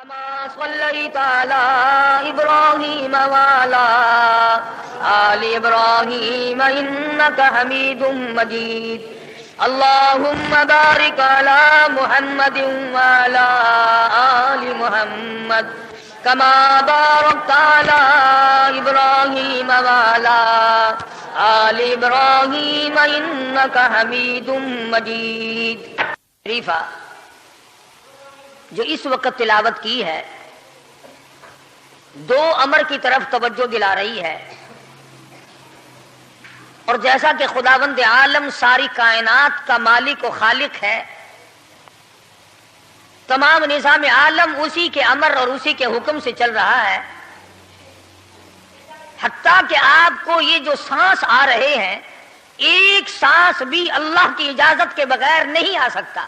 كما صليت على إبراهيم وعلى آل إبراهيم إنك حميد مجيد اللهم بارك على محمد وعلى آل محمد كما باركت على إبراهيم وعلى آل إبراهيم إنك حميد مجيد. شریفہ جو اس وقت تلاوت کی ہے دو امر کی طرف توجہ دلا رہی ہے، اور جیسا کہ خداوند عالم ساری کائنات کا مالک و خالق ہے، تمام نظام عالم اسی کے امر اور اسی کے حکم سے چل رہا ہے، حتیٰ کہ آپ کو یہ جو سانس آ رہے ہیں ایک سانس بھی اللہ کی اجازت کے بغیر نہیں آ سکتا.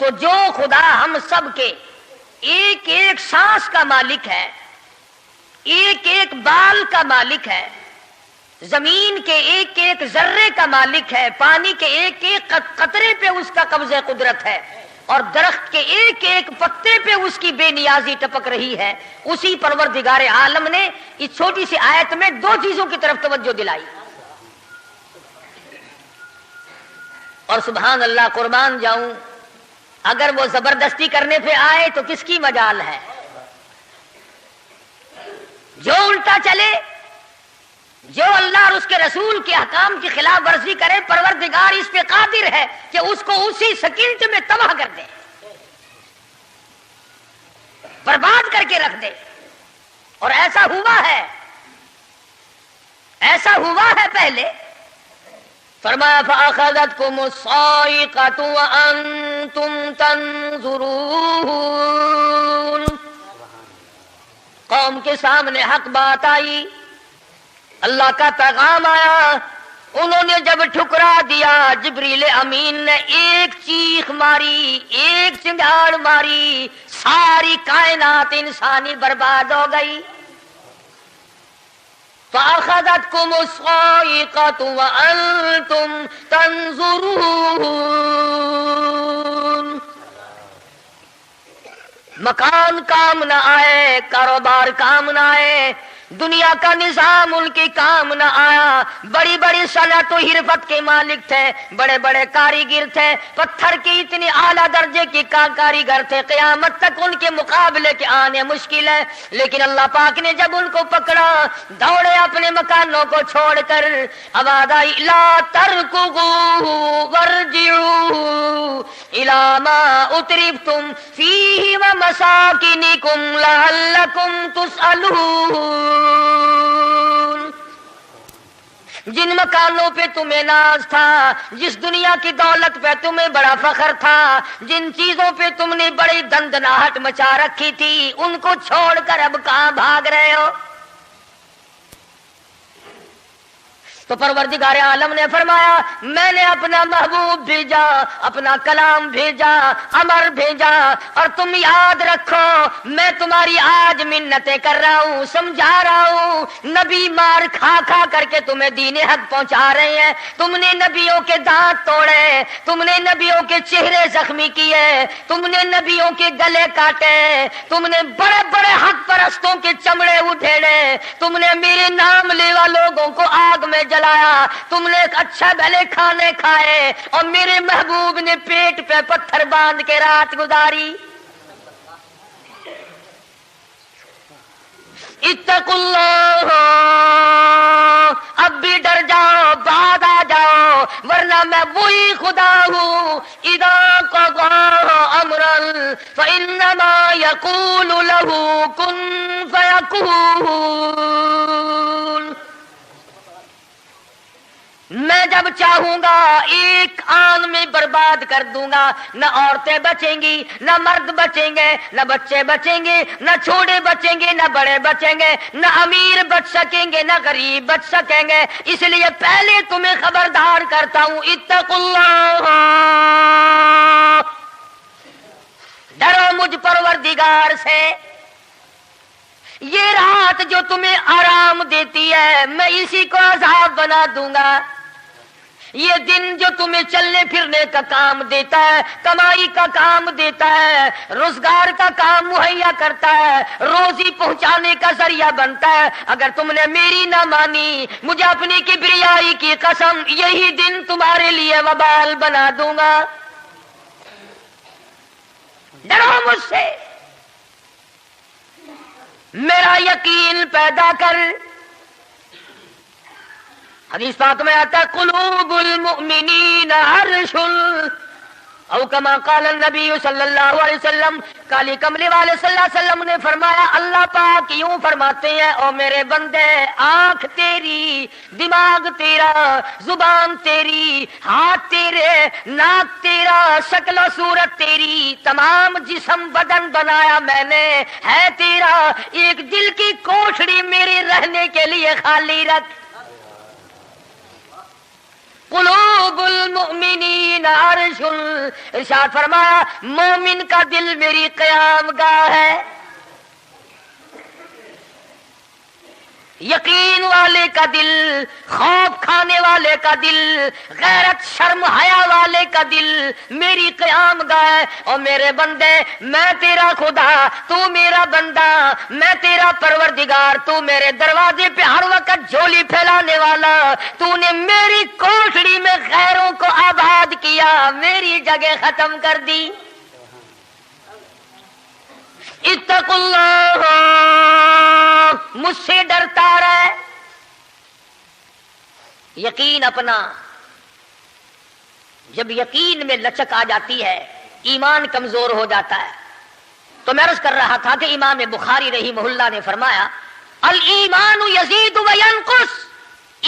تو جو خدا ہم سب کے ایک ایک سانس کا مالک ہے، ایک ایک بال کا مالک ہے، زمین کے ایک ایک ذرے کا مالک ہے، پانی کے ایک ایک قطرے پہ اس کا قبضہ قدرت ہے، اور درخت کے ایک ایک پتے پہ اس کی بے نیازی ٹپک رہی ہے، اسی پروردگار عالم نے اس چھوٹی سی آیت میں دو چیزوں کی طرف توجہ دلائی. اور سبحان اللہ، قربان جاؤں، اگر وہ زبردستی کرنے پہ آئے تو کس کی مجال ہے؟ جو الٹا چلے، جو اللہ اور اس کے رسول کے احکام کی خلاف ورزی کرے، پروردگار اس پہ قادر ہے کہ اس کو اسی سیکنڈ میں تباہ کر دے، برباد کر کے رکھ دے. اور ایسا ہوا ہے، ایسا ہوا ہے پہلے. فرمایا فَأَخَذَتْكُمُ الصَّاعِقَةُ وَأَنْتُمْ تَنْظُرُونَ. قوم کے سامنے حق بات آئی، اللہ کا پیغام آیا، انہوں نے جب ٹھکرا دیا، جبریل امین نے ایک چیخ ماری، ایک چنگاڑ ماری، ساری کائنات انسانی برباد ہو گئی. فَأَخَذَتْكُمُ الصَّاعِقَةُ وَأَنْتُمْ تَنْظُرُونَ. مکان کام نہ آئے، کاروبار کام نہ آئے، دنیا کا نظام ان کے کام نہ آیا. بڑی بڑی صنعت و حرفت کے مالک تھے، بڑے بڑے کاریگر تھے، پتھر کے اتنے اعلیٰ درجے کے کاریگر تھے، قیامت تک ان کے مقابلے کے آنے مشکل ہے. لیکن اللہ پاک نے جب ان کو پکڑا، دوڑے اپنے مکانوں کو چھوڑ کر، آواز آئی لا ترکضوا وارجعوا الی ما اترفتم فیہ ومساکنکم لعلکم تسألون. جن مکانوں پہ تمہیں ناز تھا، جس دنیا کی دولت پہ تمہیں بڑا فخر تھا، جن چیزوں پہ تم نے بڑی دندناہٹ مچا رکھی تھی، ان کو چھوڑ کر اب کہاں بھاگ رہے ہو؟ تو پروردگار عالم نے فرمایا میں نے اپنا محبوب بھیجا، اپنا کلام بھیجا، امر بھیجا، اور تم یاد رکھو میں تمہاری آج منتیں کر رہا ہوں، سمجھا رہا ہوں. نبی مار کھا کھا کر کے تمہیں دین حق پہنچا رہے ہیں، تم نے نبیوں کے دانت توڑے، تم نے نبیوں کے چہرے زخمی کیے، تم نے نبیوں کے گلے کاٹے، تم نے بڑے بڑے حق پرستوں کے چمڑے اٹھیڑے، تم نے میرے نام لیوا لوگوں کو آگ میں جلایا، تم نے اچھا بھلے کھانے کھائے، اور میرے محبوب نے پیٹ پہ پتھر باندھ کے رات گزاری. اتقوا اللہ، اب بھی ڈر جاؤ، بعد آ جاؤ، ورنہ میں وہی خدا ہوں اذا قضى امرا فانما يقول له كن فيكون. میں جب چاہوں گا ایک آن میں برباد کر دوں گا، نہ عورتیں بچیں گی، نہ مرد بچیں گے، نہ بچے بچیں گے، نہ چھوٹے بچیں گے، نہ بڑے بچیں گے، نہ امیر بچ سکیں گے، نہ غریب بچ سکیں گے. اس لیے پہلے تمہیں خبردار کرتا ہوں اتقوا اللہ، ڈرو مجھ پروردگار سے. یہ رات جو تمہیں آرام دیتی ہے میں اسی کو عذاب بنا دوں گا. یہ دن جو تمہیں چلنے پھرنے کا کام دیتا ہے، کمائی کا کام دیتا ہے، روزگار کا کام مہیا کرتا ہے، روزی پہنچانے کا ذریعہ بنتا ہے، اگر تم نے میری نہ مانی، مجھے اپنی کبریائی کی قسم، یہی دن تمہارے لیے وبال بنا دوں گا۔ ڈرو مجھ سے، میرا یقین پیدا کر۔ حدیث پاک میں آتا ہے قلوب المؤمنین عرش، او کما قال النبی صلی اللہ علیہ وسلم، کالی کملی والے صلی اللہ علیہ وسلم نے فرمایا، اللہ پاک یوں فرماتے ہیں، او میرے بندے، آنکھ تیری، دماغ تیرا، زبان تیری، ہاتھ تیرے، ناک تیرا، شکل و صورت تیری، تمام جسم بدن بنایا میں نے، ہے تیرا، ایک دل کی کوٹھڑی میرے رہنے کے لیے خالی رکھ۔ قلوب المؤمنین عرش، ارشاد فرمایا مومن کا دل میری قیام گاہ ہے۔ یقین والے کا دل، خوف کھانے والے کا دل، غیرت شرم حیا والے کا دل میری قیام گاہ ہے۔ اور میرے بندے، میں تیرا خدا، تو میرا بندہ، میں تیرا پروردگار، تو میرے دروازے پہ ہر وقت جھولی پھیلانے والا، تو نے میری کوٹھڑی میں غیروں کو آباد کیا، میری جگہ ختم کر دی۔ اتقوا اللہ، مجھ سے ڈرتا رہے۔ یقین اپنا، جب یقین میں لچک آ جاتی ہے، ایمان کمزور ہو جاتا ہے۔ تو میں عرض کر رہا تھا کہ امام بخاری رحمہ اللہ نے فرمایا الایمان یزید و ینقص،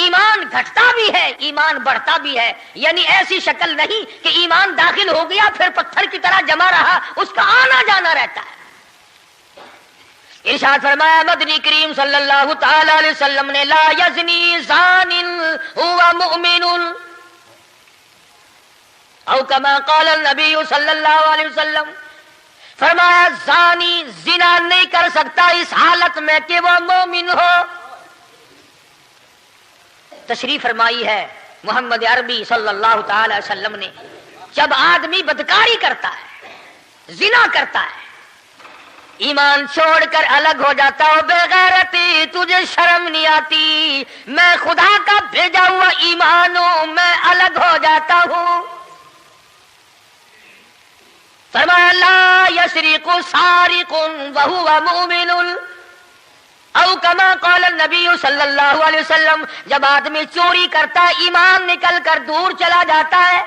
ایمان گھٹتا بھی ہے، ایمان بڑھتا بھی ہے، یعنی ایسی شکل نہیں کہ ایمان داخل ہو گیا پھر پتھر کی طرح جمع رہا، اس کا آنا جانا رہتا ہے۔ ارشاد فرمایا مدنی کریم صلی اللہ تعالی علیہ وسلم نے، لا یزنی زان هو مؤمن، او کما قال النبی صلی اللہ علیہ وسلم، فرمایا زانی زنا نہیں کر سکتا اس حالت میں کہ وہ مومن ہو۔ تشریف فرمائی ہے محمد عربی صلی اللہ تعالی علیہ وسلم نے، جب آدمی بدکاری کرتا ہے، زنا کرتا ہے، ایمان چھوڑ کر الگ ہو جاتا ہو، بے غیرتی تجھے شرم نہیں آتی، میں خدا کا بھیجا ہوا ایمان ہوں، میں الگ ہو جاتا ہوں۔ فرمایا لا یسرق سارق وهو مؤمن، او کما قال النبی صلی اللہ علیہ وسلم، جب آدمی چوری کرتا ہے، ایمان نکل کر دور چلا جاتا ہے۔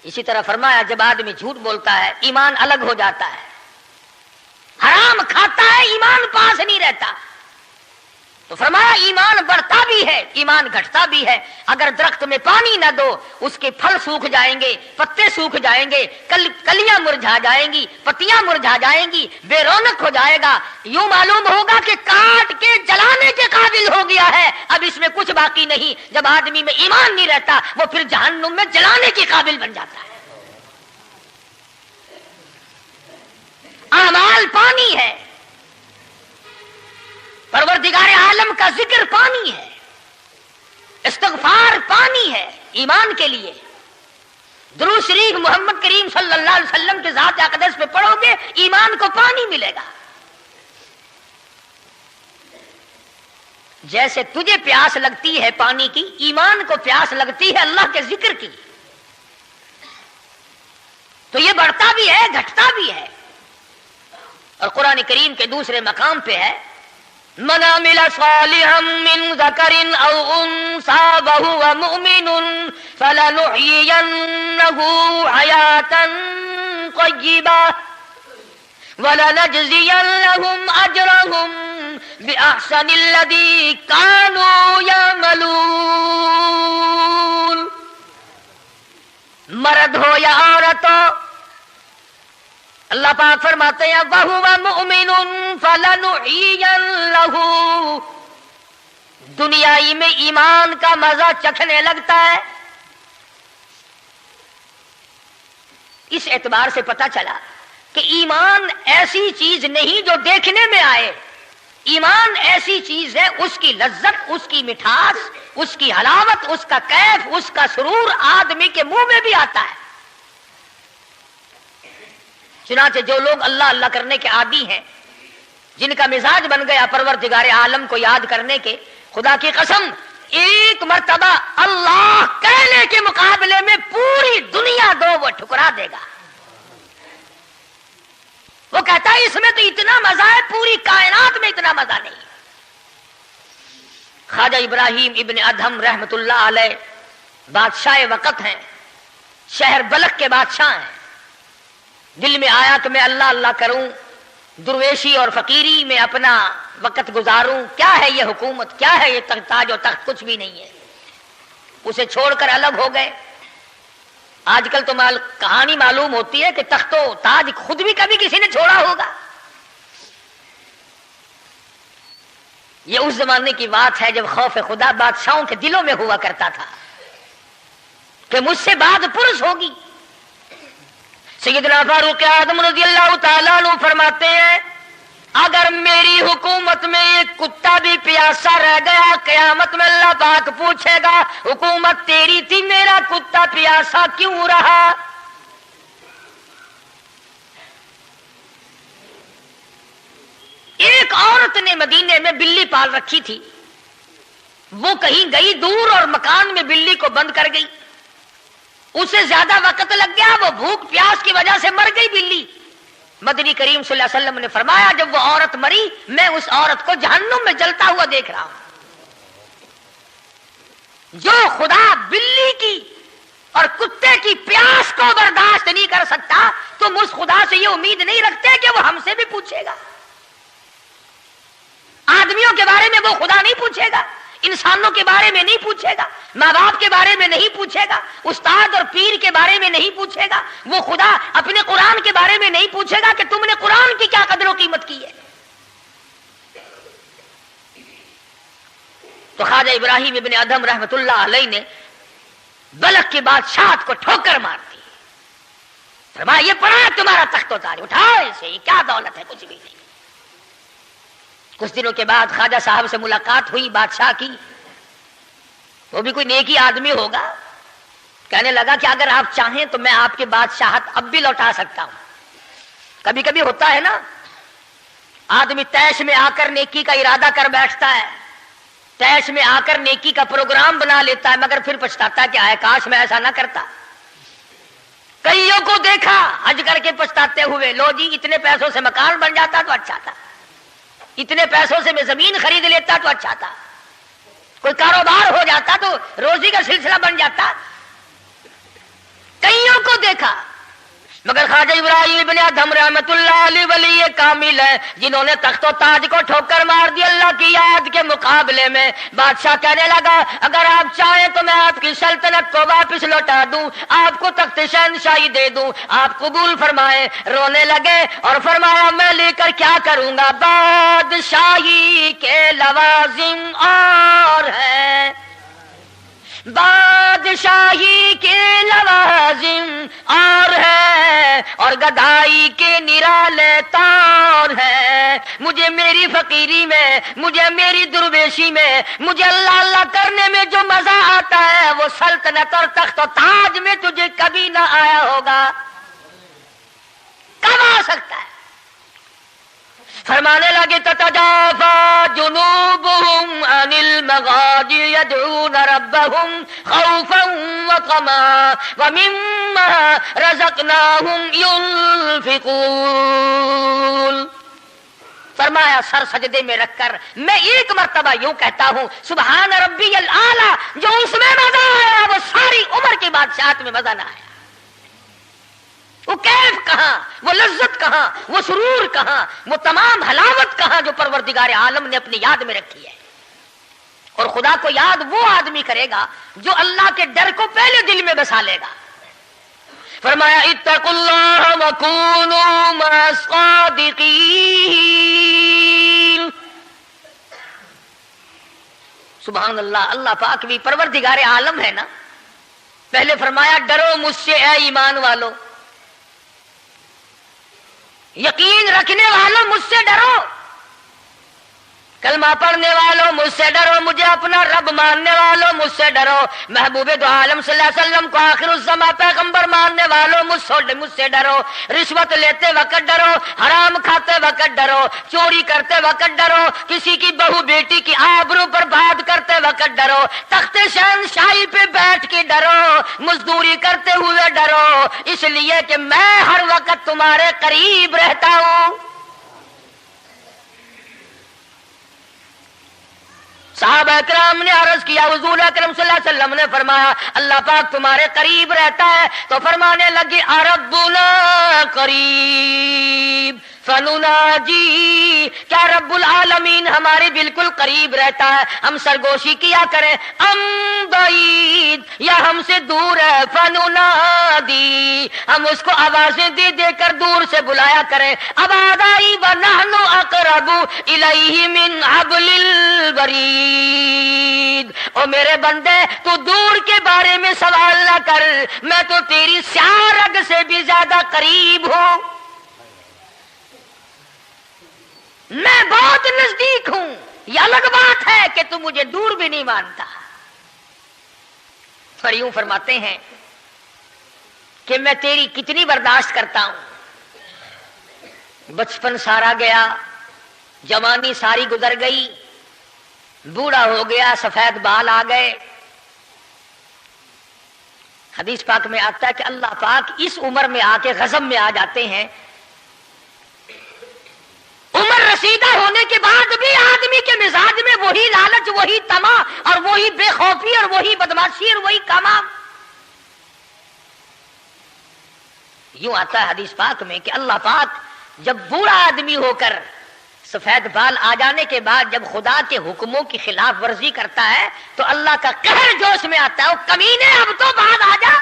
اسی طرح فرمایا جب آدمی جھوٹ بولتا ہے، ایمان الگ ہو جاتا ہے، حرام کھاتا ہے، ایمان پاس نہیں رہتا۔ تو فرمایا ایمان بڑھتا بھی ہے، ایمان گھٹتا بھی ہے۔ اگر درخت میں پانی نہ دو، اس کے پھل سوکھ جائیں گے، پتے سوکھ جائیں گے، کلیاں مرجھا جائیں گی، پتیاں مرجھا جائیں گی، بے رونق ہو جائے گا، یوں معلوم ہوگا کہ کاٹ کے جلانے کے قابل ہو گیا ہے، اب اس میں کچھ باقی نہیں۔ جب آدمی میں ایمان نہیں رہتا، وہ پھر جہنم میں جلانے کے قابل بن جاتا ہے۔ اعمال پانی ہے، پروردگار عالم کا ذکر پانی ہے، استغفار پانی ہے ایمان کے لیے۔ درود شریف محمد کریم صلی اللہ علیہ وسلم کے ذات اقدس پہ پڑھو گے، ایمان کو پانی ملے گا۔ جیسے تجھے پیاس لگتی ہے پانی کی، ایمان کو پیاس لگتی ہے اللہ کے ذکر کی۔ تو یہ بڑھتا بھی ہے، گھٹتا بھی ہے۔ اور قرآن کریم کے دوسرے مقام پہ ہے من عمل صالحا من ذکر او انثى وهو مؤمن فلنحيينه حياة طيبة ولنجزينهم اجرهم باحسن الذي كانوا يعملون۔ مرد ہو یا عورت ہو، اللہ پاک فرماتے ہیں وَهُوَ مُؤْمِنٌ فَلَنُحْيِيَنَّهُ، دنیائی میں ایمان کا مزہ چکھنے لگتا ہے۔ اس اعتبار سے پتہ چلا کہ ایمان ایسی چیز نہیں جو دیکھنے میں آئے، ایمان ایسی چیز ہے، اس کی لذت، اس کی مٹھاس اس کی حلاوت، اس کا کیف، اس کا سرور آدمی کے منہ میں بھی آتا ہے۔ چنانچہ جو لوگ اللہ اللہ کرنے کے عادی ہیں، جن کا مزاج بن گیا پروردگار عالم کو یاد کرنے کے، خدا کی قسم ایک مرتبہ اللہ کہنے کے مقابلے میں پوری دنیا دو وہ ٹھکرا دے گا۔ وہ کہتا ہے اس میں تو اتنا مزہ ہے، پوری کائنات میں اتنا مزہ نہیں۔ خواجہ ابراہیم ابن ادہم رحمت اللہ علیہ بادشاہ وقت ہیں، شہر بلخ کے بادشاہ ہیں۔ دل میں آیا کہ میں اللہ اللہ کروں، درویشی اور فقیری میں اپنا وقت گزاروں، کیا ہے یہ حکومت، کیا ہے یہ تاج و تخت، کچھ بھی نہیں ہے۔ اسے چھوڑ کر الگ ہو گئے۔ آج کل تو کہانی معلوم ہوتی ہے کہ تخت و تاج خود بھی کبھی کسی نے چھوڑا ہوگا۔ یہ اس زمانے کی بات ہے جب خوف خدا بادشاہوں کے دلوں میں ہوا کرتا تھا کہ مجھ سے بعد پرس ہوگی۔ سیدنا فاروق اعظم رضی اللہ تعالیٰ عنہ فرماتے ہیں اگر میری حکومت میں ایک کتا بھی پیاسا رہ گیا، قیامت میں اللہ پاک پوچھے گا حکومت تیری تھی، میرا کتا پیاسا کیوں رہا؟ ایک عورت نے مدینے میں بلی پال رکھی تھی، وہ کہیں گئی دور اور مکان میں بلی کو بند کر گئی، اسے زیادہ وقت لگ گیا، وہ بھوک پیاس کی وجہ سے مر گئی بلی۔ مدنی کریم صلی اللہ علیہ وسلم نے فرمایا جب وہ عورت مری میں اس عورت کو جہنم میں جلتا ہوا دیکھ رہا ہوں۔ جو خدا بلی کی اور کتے کی پیاس کو برداشت نہیں کر سکتا تو اس خدا سے یہ امید نہیں رکھتے کہ وہ ہم سے بھی پوچھے گا۔ آدمیوں کے بارے میں وہ خدا نہیں پوچھے گا، انسانوں کے بارے میں نہیں پوچھے گا، ماں باپ کے بارے میں نہیں پوچھے گا، استاد اور پیر کے بارے میں نہیں پوچھے گا، وہ خدا اپنے قرآن کے بارے میں نہیں پوچھے گا کہ تم نے قرآن کی کیا قدر و قیمت کی ہے۔ تو خواجہ ابراہیم ابن ادہم رحمت اللہ علیہ نے بلخ کی بادشاہت کو ٹھوکر مار دی، فرمایا یہ پڑا تمہارا تخت و تاج، اٹھاؤ اسے، یہ کیا دولت ہے، کچھ بھی نہیں۔ کچھ دنوں کے بعد خواجہ صاحب سے ملاقات ہوئی بادشاہ کی، وہ بھی کوئی نیکی آدمی ہوگا، کہنے لگا کہ اگر آپ چاہیں تو میں آپ کی بادشاہت اب بھی لوٹا سکتا ہوں۔ کبھی کبھی ہوتا ہے نا، آدمی تیش میں آ کر نیکی کا ارادہ کر بیٹھتا ہے، تیش میں آ کر نیکی کا پروگرام بنا لیتا ہے، مگر پھر پچھتاتا ہے کہ آئے کاش میں ایسا نہ کرتا۔ کئیوں کو دیکھا حج کر کے پچھتاتے ہوئے، لو جی اتنے پیسوں سے مکان بن جاتا تو اچھا تھا، اتنے پیسوں سے میں زمین خرید لیتا تو اچھا تھا، کوئی کاروبار ہو جاتا تو روزی کا سلسلہ بن جاتا۔ کئیوں کو دیکھا مگر خواجہ ابراہیم ابن ادہم رحمت اللہ علیہ ولی کامل ہے جنہوں نے تخت و تاج کو ٹھوکر مار دی اللہ کی یاد کے مقابلے میں۔ بادشاہ کہنے لگا اگر آپ چاہیں تو میں آپ کی سلطنت کو واپس لوٹا دوں، آپ کو تخت شہنشاہی دے دوں، آپ قبول فرمائیں۔ رونے لگے اور فرمایا میں لے کر کیا کروں گا، بادشاہی کے لوازم اور ہیں، بادشاہی کے لوازم اور ہے اور گدائی کے نرالے تار ہے۔ مجھے میری فقیری میں، مجھے میری درویشی میں، مجھے اللہ اللہ کرنے میں جو مزہ آتا ہے وہ سلطنت اور تخت و تاج میں تجھے کبھی نہ آیا ہوگا، کب آ سکتا ہے؟ فرمانے لگے تتجافا جنوبهم عن المضاجع يدعون ربهم خوفا وطمعا ومما رزقناهم ينفقون۔ فرمایا سر سجدے میں رکھ کر میں ایک مرتبہ یوں کہتا ہوں سبحان ربی الاعلی، جو اس میں مزہ آیا وہ ساری عمر کی بادشاہت میں مزہ نہ آیا۔ وہ کیف کہاں، وہ لذت کہاں، وہ سرور کہاں، وہ تمام حلاوت کہاں جو پروردگار عالم نے اپنی یاد میں رکھی ہے۔ اور خدا کو یاد وہ آدمی کرے گا جو اللہ کے ڈر کو پہلے دل میں بسا لے گا۔ فرمایا اتقوا اللہ وکونوا مع الصادقین۔ سبحان اللہ، اللہ پاک بھی پروردگار عالم ہے نا۔ پہلے فرمایا ڈرو مجھ سے اے ایمان والو، یقین رکھنے والوں مجھ سے ڈرو۔ کلمہ پڑھنے والوں مجھ سے ڈرو، مجھے اپنا رب ماننے والوں مجھ سے ڈرو، محبوب دو عالم صلی اللہ علیہ وسلم کو آخر الزماں پیغمبر ماننے والوں مجھ سے ڈرو، رشوت لیتے وقت ڈرو، حرام کھاتے وقت ڈرو، چوری کرتے وقت ڈرو، کسی کی بہو بیٹی کی آبرو پر بات کرتے وقت ڈرو، تخت شہنشاہی پہ بیٹھ کے ڈرو، مزدوری کرتے ہوئے ڈرو، اس لیے کہ میں ہر وقت تمہارے قریب رہتا ہوں۔ صحابہ کرام نے عرض کیا، حضور اکرم صلی اللہ علیہ وسلم نے فرمایا اللہ پاک تمہارے قریب رہتا ہے، تو فرمانے لگی ربنا قریب فنناجی، کیا رب العالمین ہمارے بالکل قریب رہتا ہے، ہم سرگوشی کیا کریں، ام بعید، یا ہم سے دور ہے، فننادی، ہم اس کو آوازیں دے دے کر دور سے بلایا کریں، ابادائی ونحن اقرب الیہ من حبل الورید، او میرے بندے تو دور کے بارے میں سوال نہ کر، میں تو تیری سیاہ رگ سے بھی زیادہ قریب ہوں، میں بہت نزدیک ہوں، یہ الگ بات ہے کہ تم مجھے دور بھی نہیں مانتا۔ اور یوں فرماتے ہیں کہ میں تیری کتنی برداشت کرتا ہوں، بچپن سارا گیا، جوانی ساری گزر گئی، بوڑھا ہو گیا، سفید بال آ گئے۔ حدیث پاک میں آتا ہے کہ اللہ پاک اس عمر میں آ کے غضب میں آ جاتے ہیں، عمر رسیدہ ہونے کے بعد بھی آدمی کے مزاج میں وہی لالچ، وہی طمع اور وہی بے خوفی اور وہی بدماشی اور وہی کمام۔ یوں آتا ہے حدیث پاک میں کہ اللہ پاک جب بوڑھا آدمی ہو کر سفید بال آ جانے کے بعد جب خدا کے حکموں کی خلاف ورزی کرتا ہے تو اللہ کا قہر جوش میں آتا ہے، وہ کمینے اب تو بعد آ جا،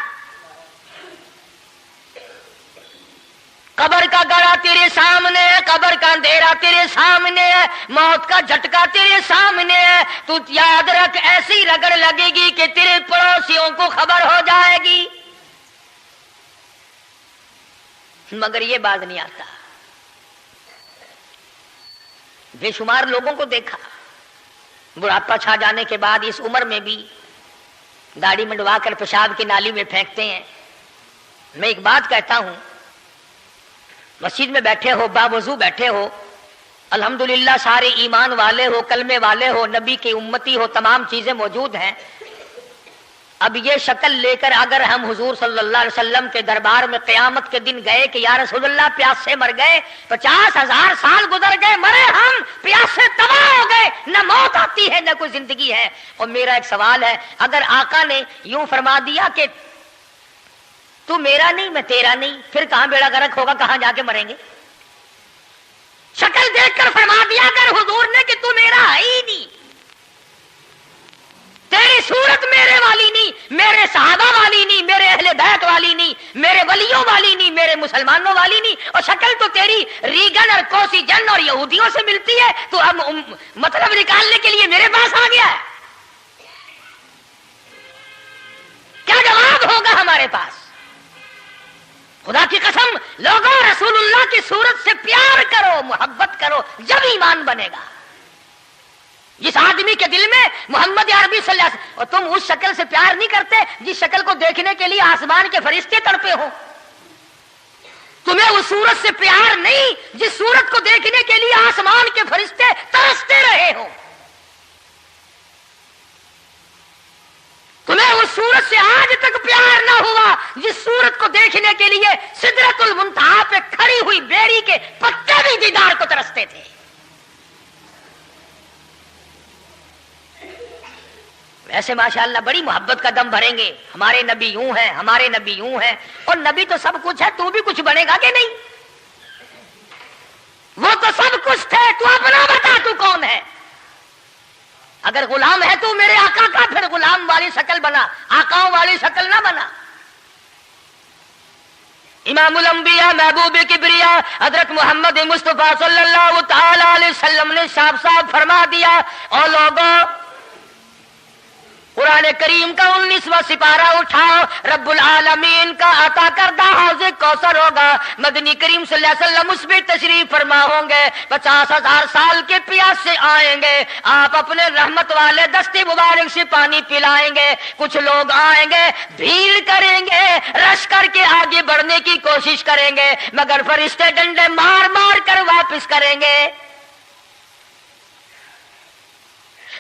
قبر کا گڑا تیرے سامنے ہے، قبر کا اندھیرا تیرے سامنے ہے، موت کا جھٹکا تیرے سامنے ہے، تو یاد رکھ ایسی رگڑ لگے گی کہ تیرے پڑوسیوں کو خبر ہو جائے گی، مگر یہ بات نہیں آتا۔ بے شمار لوگوں کو دیکھا بڑھاپا چھا جانے کے بعد اس عمر میں بھی داڑھی منڈوا کر پیشاب کی نالی میں پھینکتے ہیں۔ میں ایک بات کہتا ہوں، مسجد میں بیٹھے ہو، باوضو بیٹھے ہو، الحمدللہ سارے ایمان والے ہو، کلمے والے ہو، نبی کی امتی ہو، تمام چیزیں موجود ہیں، اب یہ شکل لے کر اگر ہم حضور صلی اللہ علیہ وسلم کے دربار میں قیامت کے دن گئے کہ یا رسول اللہ پیاس سے مر گئے، 50,000 سال گزر گئے، مرے ہم، پیاس سے تباہ ہو گئے، نہ موت آتی ہے نہ کوئی زندگی ہے، اور میرا ایک سوال ہے، اگر آقا نے یوں فرما دیا کہ تو میرا نہیں میں تیرا نہیں، پھر کہاں بیڑا غرق ہوگا، کہاں جا کے مریں گے؟ شکل دیکھ کر فرما دیا اگر حضور نے کہ تو میرا ہے ہی نہیں، تیری صورت میرے والی نہیں، میرے صحابہ والی نہیں، میرے اہل بیت والی نہیں، میرے ولیوں والی نہیں، میرے مسلمانوں والی نہیں، اور شکل تو تیری ریگن اور کوسی جن اور یہودیوں سے ملتی ہے، تو اب مطلب نکالنے کے لیے میرے پاس آ گیا ہے، کیا جواب ہوگا ہمارے پاس؟ خدا کی قسم لوگوں رسول اللہ کی صورت سے پیار کرو، محبت کرو، جب ایمان بنے گا۔ جس آدمی کے دل میں محمد عربی صلی اللہ علیہ وسلم، اور تم اس شکل سے پیار نہیں کرتے جس شکل کو دیکھنے کے لیے آسمان کے فرشتے تڑپے ہو، تمہیں اس صورت سے پیار نہیں جس صورت کو دیکھنے کے لیے آسمان کے فرشتے ترستے رہے ہو، تمہیں اس صورت سے آج تک پیار نہ ہوا جس صورت کو دیکھنے کے لیے سدرۃ المنتہا پہ کھڑی ہوئی بیری کے پتے بھی دیدار کو ترستے تھے۔ ایسے ماشاءاللہ بڑی محبت کا دم بھریں گے، ہمارے نبی یوں ہیں، ہمارے نبی یوں ہیں، اور نبی تو سب کچھ ہے، تو بھی کچھ بنے گا کہ نہیں؟ وہ تو سب کچھ تھے، تو اپنا بتا تو کون ہے؟ اگر غلام ہے تو میرے آقا کا، پھر غلام والی شکل بنا، آقاؤں والی شکل نہ بنا۔ امام الانبیاء محبوب کبریا حضرت محمد مصطفیٰ صلی اللہ تعالی علیہ وسلم نے صاف صاف فرما دیا، اور لوگوں قرآن کریم کا 19واں سپارہ اٹھاؤ، رب العالمین کا عطا کردہ حوض کوثر ہوگا، مدنی کریم صلی اللہ علیہ وسلم اس میں تشریف فرما ہوں گے، 50,000 سال کے پیاس سے آئیں گے، آپ اپنے رحمت والے دستے مبارک سے پانی پلائیں گے، کچھ لوگ آئیں گے، بھیڑ کریں گے، رش کر کے آگے بڑھنے کی کوشش کریں گے، مگر فرشتے ڈنڈے مار مار کر واپس کریں گے۔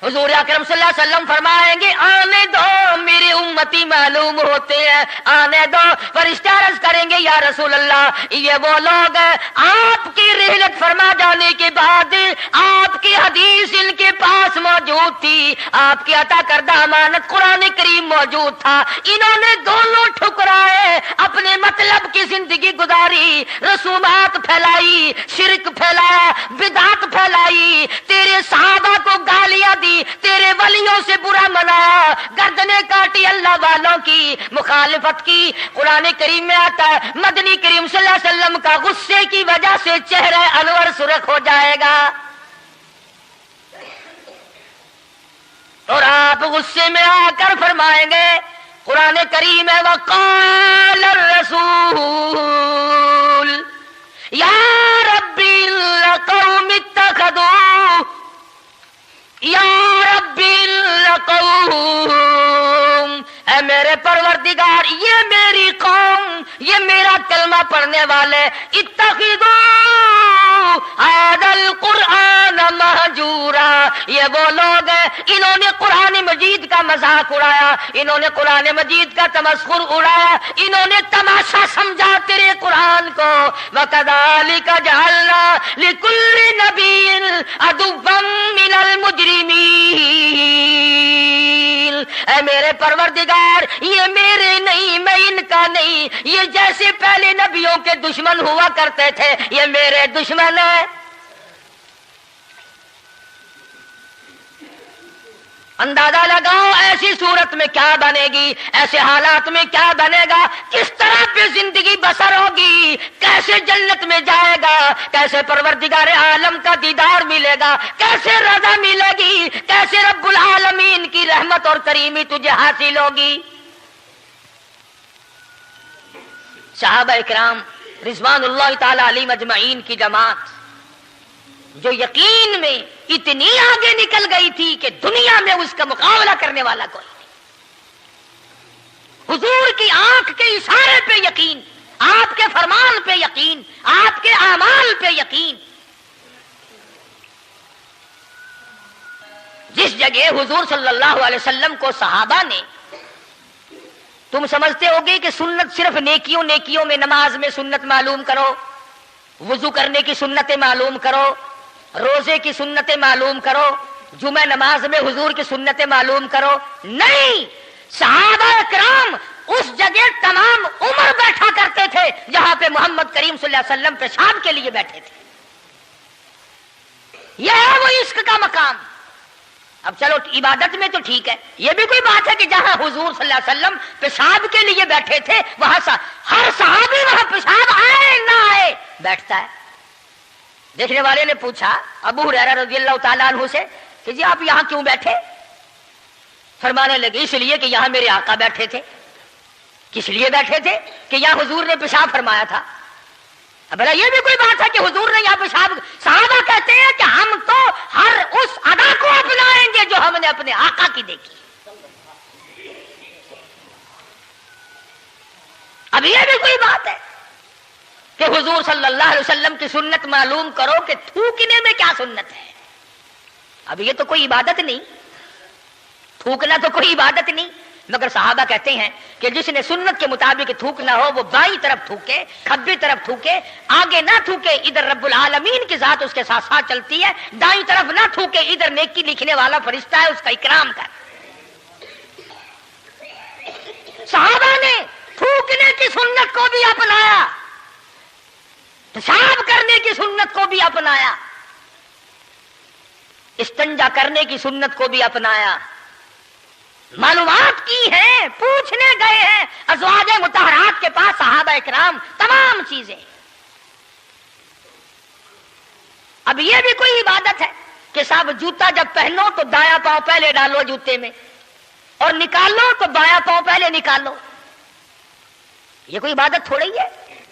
حضور اکرم صلی اللہ علیہ وسلم فرمائیں گے آنے دو، میری امتی معلوم ہوتے ہیں، آنے دو۔ فرشتے عرض کریں گے یا رسول اللہ یہ وہ لوگ ہیں آپ کی رحلت فرما جانے کے بعد آپ کی حدیث ان کے پاس موجود تھی، آپ کی عطا کردہ امانت قرآن کریم موجود تھا، انہوں نے دونوں ٹھکرائے، اپنے مطلب کی زندگی گزاری، رسومات پھیلائی، شرک پھیلایا، بدعت پھیلائی، تیرے صحابہ کو گالیاں دی، تیرے ولیوں سے برا منایا، گردنیں کاٹی، اللہ والوں کی مخالفت کی۔ قرآن کریم میں آتا ہے مدنی کریم صلی اللہ علیہ وسلم کا غصے کی وجہ سے چہرہ انور سرخ ہو جائے گا، اور آپ غصے میں آ کر فرمائیں گے، قرآن کریم ہے وقال الرسول یا ربی القوم اتخذوا یا ربی القوم، اے میرے پروردگار یہ میری قوم، یہ میرا کلمہ پڑھنے والے، اتخذوا ھذا القرآن مہجورا، یہ وہ لوگ ہیں انہوں نے قرآن مجید کا مذاق اڑایا، انہوں نے قرآن مجید کا تمسخر اڑایا، انہوں نے تماشا سمجھا تیرے قرآن کو۔ وَكَذَلِكَ جَعَلْنَا لِكُلِّ نَبِيٍّ عَدُوًّا مِّنَ الْمُجْرِمِينَ، اے میرے پروردگار یہ میرے نہیں، میں ان کا نہیں، یہ جیسے پہلے نبیوں کے دشمن ہوا کرتے تھے یہ میرے دشمن ہیں۔ اندازہ لگاؤ ایسی صورت میں کیا بنے گی، ایسے حالات میں کیا بنے گا، کس طرح پہ زندگی بسر ہوگی، کیسے جنت میں جائے گا، کیسے پروردگار عالم کا دیدار ملے گا، کیسے رضا ملے گی، کیسے رب العالمین کی رحمت اور کریمی تجھے حاصل ہوگی۔ صحابہ اکرام رضوان اللہ تعالی علیہم اجمعین کی جماعت جو یقین میں اتنی آگے نکل گئی تھی کہ دنیا میں اس کا مقابلہ کرنے والا کوئی نہیں، حضور کی آنکھ کے اشارے پہ یقین، آپ کے فرمان پہ یقین، آپ کے اعمال پہ یقین۔ جس جگہ حضور صلی اللہ علیہ وسلم کو صحابہ نے، تم سمجھتے ہوگے کہ سنت صرف نیکیوں میں، نماز میں سنت معلوم کرو، وضو کرنے کی سنتیں معلوم کرو، روزے کی سنتیں معلوم کرو، جمعہ نماز میں حضور کی سنتیں معلوم کرو، نہیں، صحابہ اکرام اس جگہ تمام عمر بیٹھا کرتے تھے جہاں پہ محمد کریم صلی اللہ علیہ وسلم پیشاب کے لیے بیٹھے تھے۔ یہ ہے وہ عشق کا مقام۔ اب چلو عبادت میں تو ٹھیک ہے، یہ بھی کوئی بات ہے کہ جہاں حضور صلی اللہ علیہ وسلم پیشاب کے لیے بیٹھے تھے وہاں ہر صحابی وہاں پیشاب آئے نہ آئے بیٹھتا ہے۔ دیکھنے والے نے پوچھا ابو ہریرہ رضی اللہ تعالیٰ عنہ سے کہ جی آپ یہاں کیوں بیٹھے؟ فرمانے لگے اس لیے کہ یہاں میرے آقا بیٹھے تھے۔ کس لیے بیٹھے تھے؟ کہ یہاں حضور نے پیشاب فرمایا تھا۔ اب یہ بھی کوئی بات ہے کہ حضور نے یہاں پیشاب، صحابہ کہتے ہیں کہ ہم تو ہر اس ادا کو اپنائیں گے جو ہم نے اپنے آقا کی دیکھی۔ اب یہ بھی کوئی بات ہے کہ حضور صلی اللہ علیہ وسلم کی سنت معلوم کرو کہ تھوکنے میں کیا سنت ہے۔ اب یہ تو کوئی عبادت نہیں، تھوکنا تو کوئی عبادت نہیں، مگر صحابہ کہتے ہیں کہ جس نے سنت کے مطابق تھوکنا ہو وہ بائیں طرف تھوکے، کھبی طرف تھوکے، آگے نہ تھوکے، ادھر رب العالمین کی ذات اس کے ساتھ ساتھ چلتی ہے، دائیں طرف نہ تھوکے، ادھر نیکی لکھنے والا فرشتہ ہے، اس کا اکرام کر۔ صحابہ نے تھوکنے کی سنت کو بھی اپنایا، پیشاب کرنے کی سنت کو بھی اپنایا، استنجا کرنے کی سنت کو بھی اپنایا، معلومات کی ہیں، پوچھنے گئے ہیں ازواج مطہرات کے پاس صحابہ اکرام تمام چیزیں۔ اب یہ بھی کوئی عبادت ہے کہ صاحب جوتا جب پہنو تو دایاں پاؤں پہلے ڈالو جوتے میں، اور نکالو تو بایاں پاؤں پہلے نکالو. یہ کوئی عبادت تھوڑی ہے.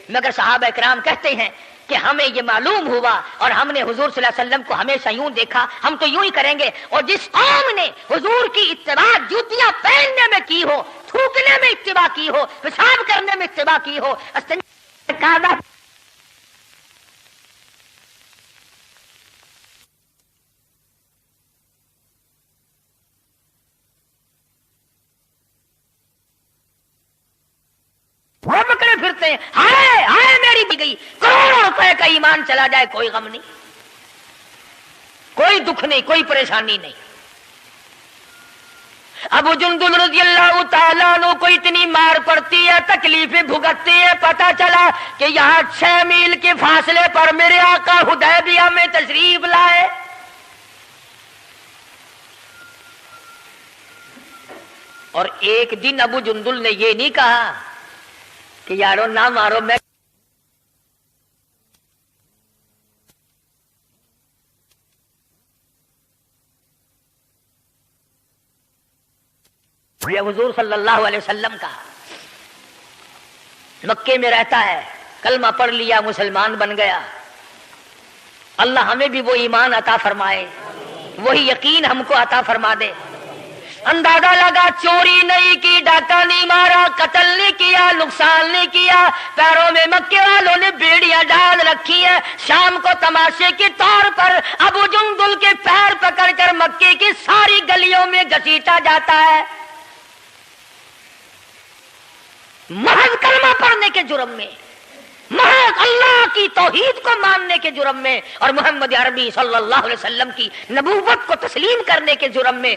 مگر صحابہ کرام کہتے ہیں کہ ہمیں یہ معلوم ہوا اور ہم نے حضور صلی اللہ علیہ وسلم کو ہمیشہ یوں دیکھا، ہم تو یوں ہی کریں گے. اور جس قوم نے حضور کی اتباع جوتیاں پہننے میں کی ہو، تھوکنے میں اتباع کی ہو، پیشاب کرنے میں اتباع کی ہو، وہ پکڑے پھرتے ہیں، ہائے ہائے میری بھی گئی، کروڑوں روپے کا ایمان چلا جائے کوئی غم نہیں، کوئی دکھ نہیں، کوئی پریشانی نہیں. ابو جندل رضی اللہ تعالیٰ عنہ کو اتنی مار پڑتی ہے، تکلیفیں بھگتتی ہے، پتا چلا کہ یہاں 6 میل کے فاصلے پر میرے آقا حدیبیہ میں تشریف لائے. اور ایک دن ابو جندل نے یہ نہیں کہا کہ یارو نہ مارو، میں حضور صلی اللہ علیہ وسلم کا مکے میں رہتا ہے، کلمہ پڑھ لیا، مسلمان بن گیا. اللہ ہمیں بھی وہ ایمان عطا فرمائے، وہی یقین ہم کو عطا فرما دے. اندازہ لگا چوری نہیں کی، ڈاکہ نہیں مارا، قتل نہیں کیا، نقصان نہیں کیا. پیروں میں مکے والوں نے بیڑیاں ڈال رکھی ہیں. شام کو تماشے کے طور پر ابو جندل کے پیر پکڑ کر مکے کی ساری گلیوں میں گھسیٹا جاتا ہے، محض کلمہ پڑھنے کے جرم میں، محض اللہ کی توحید کو ماننے کے جرم میں اور محمد عربی صلی اللہ علیہ وسلم کی نبوت کو تسلیم کرنے کے جرم میں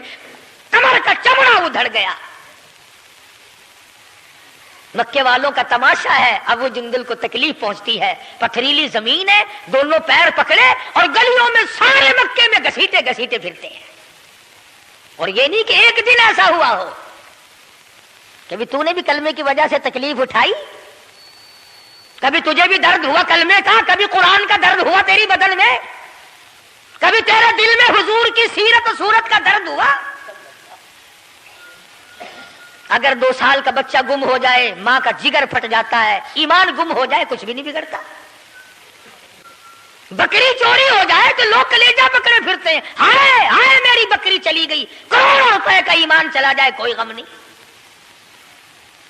کمر کا چمڑا ادھڑ گیا. مکے والوں کا تماشا ہے، ابو جندل کو تکلیف پہنچتی ہے. پتھریلی زمین ہے، دونوں پیر پکڑے اور گلیوں میں سارے مکے میں گھسیٹے گھسیٹے پھرتے ہیں. اور یہ نہیں کہ ایک دن ایسا ہوا ہو کبھی تو نے بھی کلمے کی وجہ سے تکلیف اٹھائی، کبھی تجھے بھی درد ہوا کلمے کا، کبھی قرآن کا درد ہوا تیری بدن میں، کبھی تیرے دل میں حضور کی سیرت و صورت کا درد ہوا. اگر 2 سال کا بچہ گم ہو جائے ماں کا جگر پھٹ جاتا ہے، ایمان گم ہو جائے کچھ بھی نہیں بگڑتا. بکری چوری ہو جائے تو لوگ کلیجہ پکڑے پھرتے ہیں، ہائے ہائے میری بکری چلی گئی، کروڑوں روپے کا ایمان چلا جائے کوئی غم نہیں،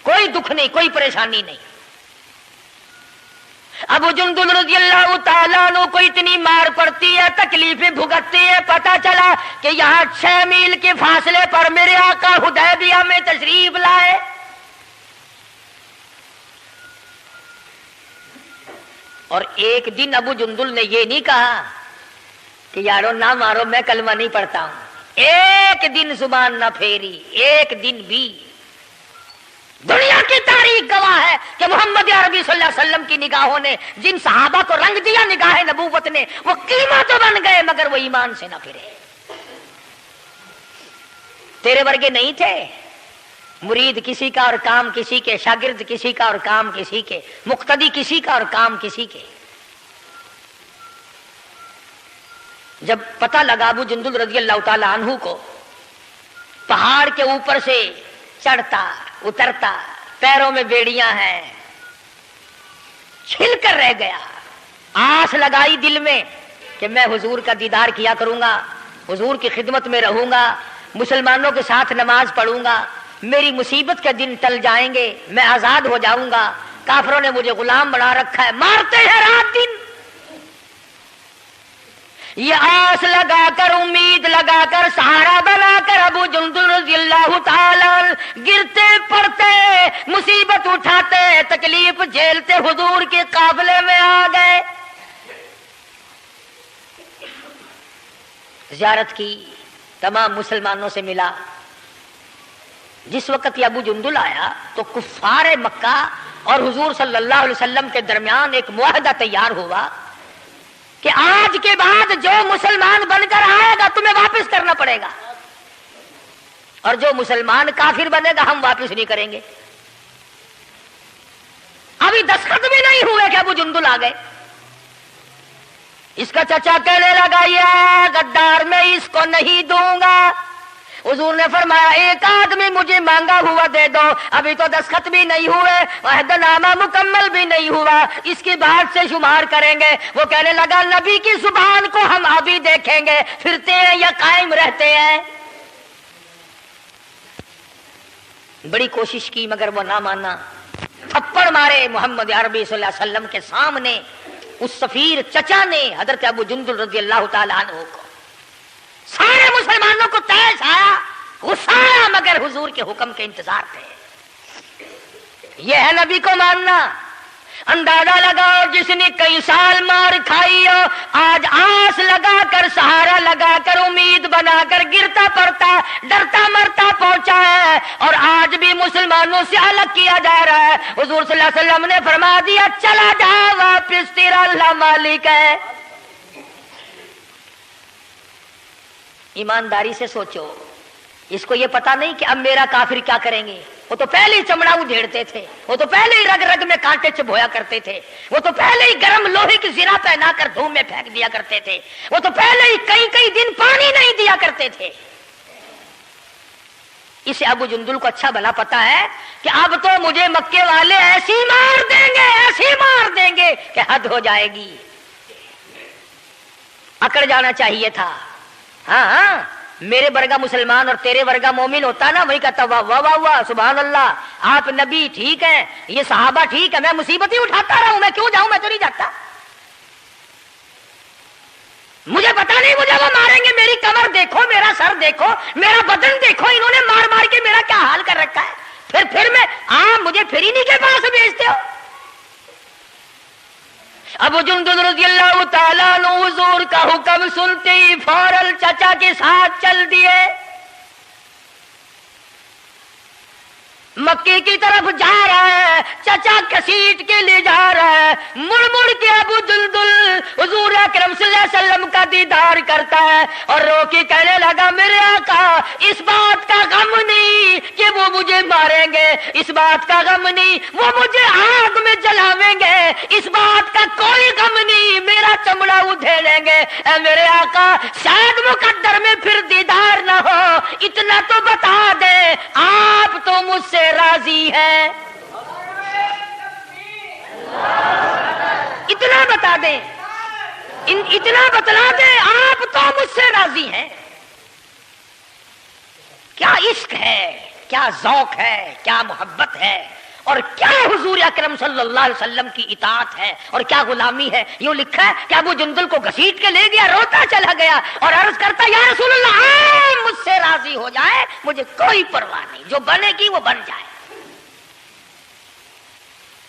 کوئی دکھ نہیں، کوئی پریشانی نہیں. ابو جندل رضی اللہ تعالیٰ عنہ کو اتنی مار پڑتی ہے، تکلیفیں بھگتتی ہے، پتا چلا کہ یہاں 6 میل کے فاصلے پر میرے آقا حدیبیہ میں تشریف لائے. اور ایک دن ابو جندل نے یہ نہیں کہا کہ یارو نہ مارو، میں کلمہ نہیں پڑھتا ہوں. ایک دن زبان نہ پھیری، ایک دن بھی. دنیا کی تاریخ گواہ ہے کہ محمد عربی صلی اللہ علیہ وسلم کی نگاہوں نے جن صحابہ کو رنگ دیا نگاہ نبوت نے، وہ قیمہ تو بن گئے مگر وہ ایمان سے نہ پھرے. تیرے ورگے نہیں تھے، مرید کسی کا اور کام کسی کے، شاگرد کسی کا اور کام کسی کے، مقتدی کسی کا اور کام کسی کے. جب پتہ لگا ابو جندل رضی اللہ تعالی عنہ کو پہاڑ کے اوپر سے چڑھتا اترتا، پیروں میں بیڑیاں ہیں، چھل کر رہ گیا. آس لگائی دل میں کہ میں حضور کا دیدار کیا کروں گا، حضور کی خدمت میں رہوں گا، مسلمانوں کے ساتھ نماز پڑھوں گا، میری مصیبت کے دن ٹل جائیں گے، میں آزاد ہو جاؤں گا. کافروں نے مجھے غلام بنا رکھا ہے، مارتے ہیں رات دن. یہ آس لگا کر، امید لگا کر، سہارا بنا کر ابو جندل رضی اللہ تعالی گرتے پڑتے، مصیبت اٹھاتے، تکلیف جھیلتے حضور کے قافلے میں آ گئے. زیارت کی، تمام مسلمانوں سے ملا. جس وقت یہ ابو جندل آیا تو کفار مکہ اور حضور صلی اللہ علیہ وسلم کے درمیان ایک معاہدہ تیار ہوا کہ آج کے بعد جو مسلمان بن کر آئے گا تمہیں واپس کرنا پڑے گا، اور جو مسلمان کافر بنے گا ہم واپس نہیں کریں گے. ابھی دستخط بھی نہیں ہوئے کہ ابو جندل آ گئے. اس کا چچا کہنے لگا یہ غدار میں اس کو نہیں دوں گا، حضور نے فرمایا ایک آدمی مجھے مانگا ہوا دے دو، ابھی تو دستخط بھی نہیں ہوئے، عہد نامہ مکمل بھی نہیں ہوا، اس کی بعد سے شمار کریں گے۔ وہ کہنے لگا نبی کی زبان کو ہم ابھی دیکھیں گے، پھرتے ہیں یا قائم رہتے ہیں۔ بڑی کوشش کی مگر وہ نہ مانا، تھپڑ مارے محمد عربی صلی اللہ علیہ وسلم کے سامنے۔ اس سفیر چچا نے حضرت ابو جندل رضی اللہ تعالیٰ عنہ کو، سارے مسلمانوں کو تیش آیا، غصہ آیا، مگر حضور کے حکم کے انتظار تھے۔ یہ ہے نبی کو ماننا۔ اندازہ لگاؤ جس نے کئی سال مار کھائی ہو، آج آس لگا کر، سہارا لگا کر، امید بنا کر گرتا پڑتا ڈرتا مرتا پہنچا ہے، اور آج بھی مسلمانوں سے الگ کیا جا رہا ہے۔ حضور صلی اللہ علیہ وسلم نے فرما دیا چلا جا واپس، تیرا اللہ مالک ہے۔ ایمانداری سے سوچو، اس کو یہ پتا نہیں کہ اب میرا کافر کیا کریں گے۔ وہ تو پہلے ہی چمڑا ادھیڑتے تھے، وہ تو پہلے ہی رگ رگ میں کانٹے چبھویا کرتے تھے، وہ تو پہلے ہی گرم لوہے کی زرہ پہنا کر دھوم میں پھینک دیا کرتے تھے، وہ تو پہلے ہی کئی کئی دن پانی نہیں دیا کرتے تھے۔ اسے ابو جندل کو اچھا بھلا پتا ہے کہ اب تو مجھے مکے والے ایسی مار دیں گے، ایسی مار دیں گے کہ حد ہو جائے گی۔ اکڑ جانا چاہیے تھا۔ ہاں میرے ورگا مسلمان اور تیرے ورگا مومن ہوتا نا، وہی کہتا واہ واہ واہ واہ سبحان اللہ، آپ نبی ٹھیک ہے، یہ صحابہ ٹھیک ہے، میں مصیبت ہی اٹھاتا رہا ہوں، میں کیوں جاؤں، میں تو نہیں جاتا۔ مجھے پتا نہیں مجھے وہ ماریں گے، میری کمر دیکھو، میرا سر دیکھو، میرا بدن دیکھو، انہوں نے مار مار کے میرا کیا حال کر رکھا ہے، پھر میں مجھے پھر ہی نہیں کے پاس بھیجتے ہو۔ ابو جندل رضی اللہ تعالیٰ عنہ حضور کا حکم سنتے ہی فوراً چچا کے ساتھ چل دیے، مکے کی طرف جا رہا ہے، چچا کسیٹ کے لے جا رہا ہے، مڑ مڑ کے ابو جندل حضور اکرم صلی اللہ علیہ وسلم کا دیدار کرتا ہے اور رو کے کہنے لگا میرے آقا اس بات کا غم نہیں کہ وہ مجھے ماریں گے، اس بات کا غم نہیں وہ مجھے آگ میں جلاویں گے، اس بات کا کوئی غم نہیں میرا چمڑا ادھیڑیں گے۔ اے میرے آقا شاید مقدر میں پھر دیدار نہ ہو، اتنا تو بتا دے آپ تو مجھ سے راضی ہے، اتنا بتا دیں، اتنا بتلا دیں آپ تو مجھ سے راضی ہیں۔ کیا عشق ہے، کیا ذوق ہے، کیا محبت ہے، اور کیا حضور اکرم صلی اللہ علیہ وسلم کی اطاعت ہے اور کیا غلامی ہے۔ یوں لکھا ہے کہ ابو جندل کو گھسیٹ کے لے گیا، روتا چلا گیا اور عرض کرتا یا رسول اللہ آپ مجھ سے راضی ہو جائے، مجھے کوئی پرواہ نہیں، جو بنے گی وہ بن جائے۔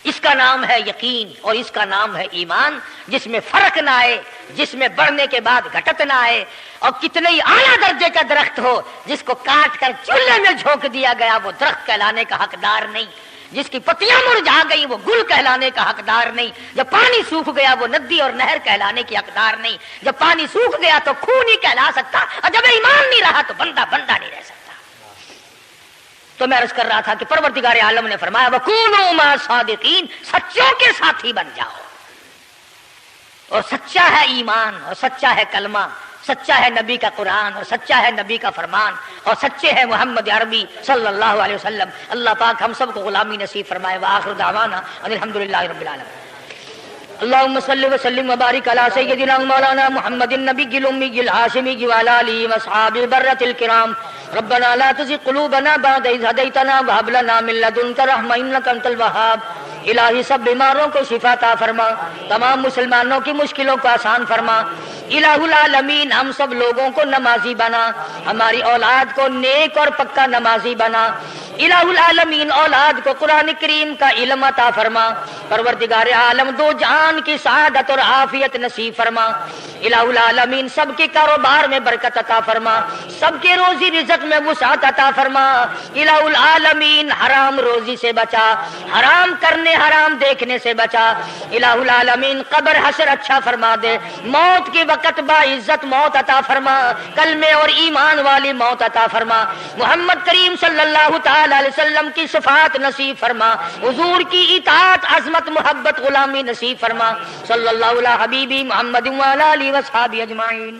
اس کا نام ہے یقین اور اس کا نام ہے ایمان، جس میں فرق نہ آئے، جس میں بڑھنے کے بعد گھٹت نہ آئے، اور کتنے ہی اعلیٰ درجے کا درخت ہو جس کو کاٹ کر چولہے میں جھونک دیا گیا وہ درخت کہلانے کا حقدار نہیں، جس کی پتیاں مرجھا گئی وہ گل کہلانے کا حقدار نہیں، جب پانی سوکھ گیا وہ ندی اور نہر کہلانے کی حقدار نہیں، جب پانی سوکھ گیا تو خون نہیں کہلا سکتا، اور جب ایمان نہیں رہا تو بندہ نہیں رہ سکتا۔ تو میں عرض کر رہا تھا کہ پروردگار عالم نے فرمایا وَكُونُوا مَعَ الصَّادِقِينَ، سچوں کے ساتھی بن جاؤ، اور سچا ہے ایمان اور سچا ہے کلمہ، سچا ہے نبی کا قرآن اور سچا ہے نبی کا فرمان، اور سچے ہیں محمد عربی صلی اللہ علیہ وسلم۔ اللہ پاک ہم سب کو غلامی نصیب فرمائے۔ وآخر دعوانا ان الحمدللہ رب العالمین۔ اللهم صل وسلم وبارك على سيدنا مولانا محمد النبي الأمي الهاشمي وعلى آله وأصحابه البرة الكرام۔ ربنا لا تزغ قلوبنا بعد إذ هديتنا وهب لنا من لدنك رحمة إنك أنت الوهاب۔ الہی سب بیماروں کو شفا عطا فرما، تمام مسلمانوں کی مشکلوں کو آسان فرما۔ الہ العالمین ہم سب لوگوں کو نمازی بنا، ہماری اولاد کو نیک اور پکا نمازی بنا۔ الہ العالمین اولاد کو قرآن کریم کا علم عطا فرما۔ پروردگار عالم دو جہان کی سعادت اور عافیت نصیب فرما۔ الہ العالمین سب کے کاروبار میں برکت عطا فرما، سب کے روزی رزق میں وسعت عطا فرما۔ الہ العالمین حرام روزی سے بچا، حرام کرنے حرام دیکھنے سے بچا۔ الہ العالمین قبر حشر اچھا فرما دے، موت کے وقت باعزت موت عطا فرما، کلمے اور ایمان والی موت عطا فرما۔ محمد کریم صلی اللہ تعالی علیہ وسلم کی شفاعت نصیب فرما، حضور کی اطاعت عظمت محبت غلامی نصیب فرما۔ صلی اللہ علیہ حبیبی محمد وعلی آلہ وصحبہ اجمعین۔